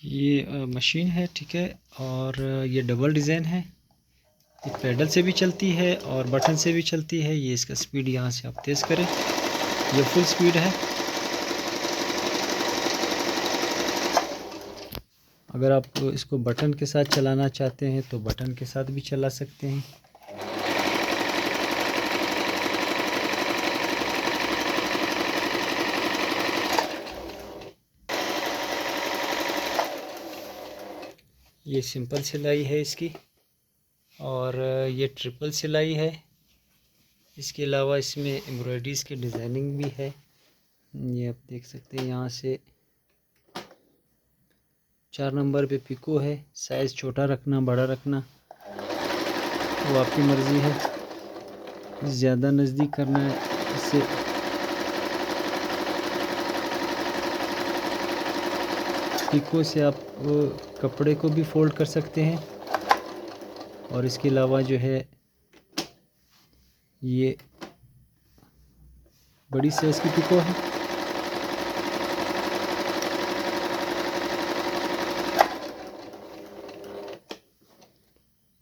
ये मशीन है, ठीक है। और ये डबल डिज़ाइन है। ये पैडल से भी चलती है और बटन से भी चलती है। ये इसका स्पीड यहाँ से आप तेज़ करें, ये फुल स्पीड है। अगर आप इसको बटन के साथ चलाना चाहते हैं तो बटन के साथ भी चला सकते हैं। ये सिंपल सिलाई है इसकी, और ये ट्रिपल सिलाई है। इसके अलावा इसमें एम्ब्रॉयडरीज़ की डिज़ाइनिंग भी है। ये आप देख सकते हैं, यहाँ से 4 नंबर पे पिको है। साइज़ छोटा रखना बड़ा रखना वो आपकी मर्ज़ी है। ज़्यादा नज़दीक करना है इससे पिको से आप कपड़े को भी फोल्ड कर सकते हैं। और इसके अलावा जो है ये बड़ी साइज़ की पिको है।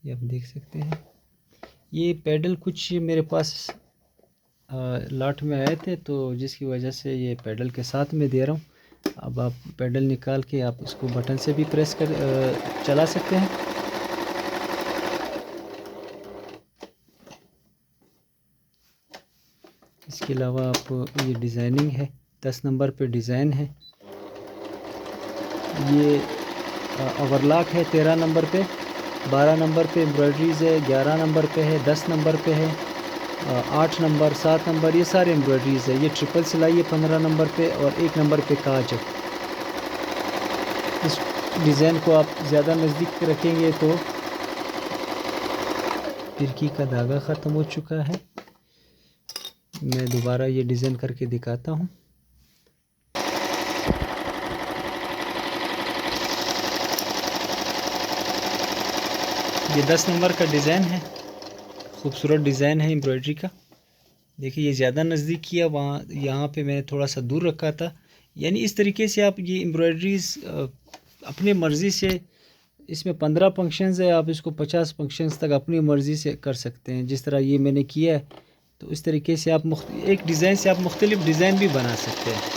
ये आप देख सकते हैं। ये पैडल कुछ मेरे पास लाट में आए थे, तो जिसकी वजह से ये पैडल के साथ में दे रहा हूँ। अब आप पैडल निकाल के आप इसको बटन से भी प्रेस कर चला सकते हैं। इसके अलावा आप ये डिज़ाइनिंग है, 10 नंबर पे डिज़ाइन है। ये ओवरलॉक है 13 नंबर पे, 12 नंबर पे एम्ब्रॉयडरीज़ है, 11 नंबर पे है, 10 नंबर पे है, 8 नंबर 7 नंबर, ये सारे एम्ब्रॉयडरीज़ है। ये ट्रिपल सिलाई है 15 नंबर पे, और 1 नंबर पे काज है। इस डिज़ाइन को आप ज़्यादा नज़दीक रखेंगे तो फिरकी का धागा ख़त्म हो चुका है। मैं दोबारा ये डिज़ाइन करके दिखाता हूँ। ये 10 नंबर का डिज़ाइन है, खूबसूरत डिज़ाइन है एम्ब्रॉयडरी का। देखिए ये ज़्यादा नज़दीक किया, वहाँ यहाँ पे मैंने थोड़ा सा दूर रखा था। यानी इस तरीके से आप ये एम्ब्रॉयडरीज़ अपने मर्ज़ी से, इसमें 15 फंक्शंस है, आप इसको 50 फंक्शंस तक अपनी मर्ज़ी से कर सकते हैं। जिस तरह ये मैंने किया है, तो इस तरीके से आप एक डिज़ाइन से आप मुख्तलिफ डिज़ाइन भी बना सकते हैं।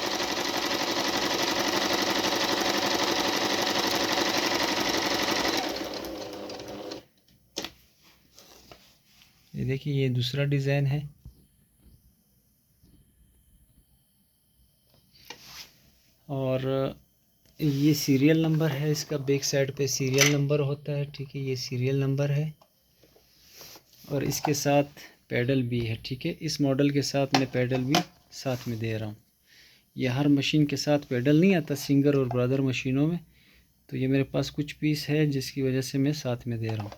ये देखिए ये दूसरा डिज़ाइन है। और ये सीरियल नंबर है इसका, बैक साइड पे सीरियल नंबर होता है, ठीक है। ये सीरियल नंबर है और इसके साथ पैडल भी है, ठीक है। इस मॉडल के साथ मैं पैडल भी साथ में दे रहा हूँ। ये हर मशीन के साथ पैडल नहीं आता, सिंगर और ब्रदर मशीनों में। तो ये मेरे पास कुछ पीस है जिसकी वजह से मैं साथ में दे रहा हूँ।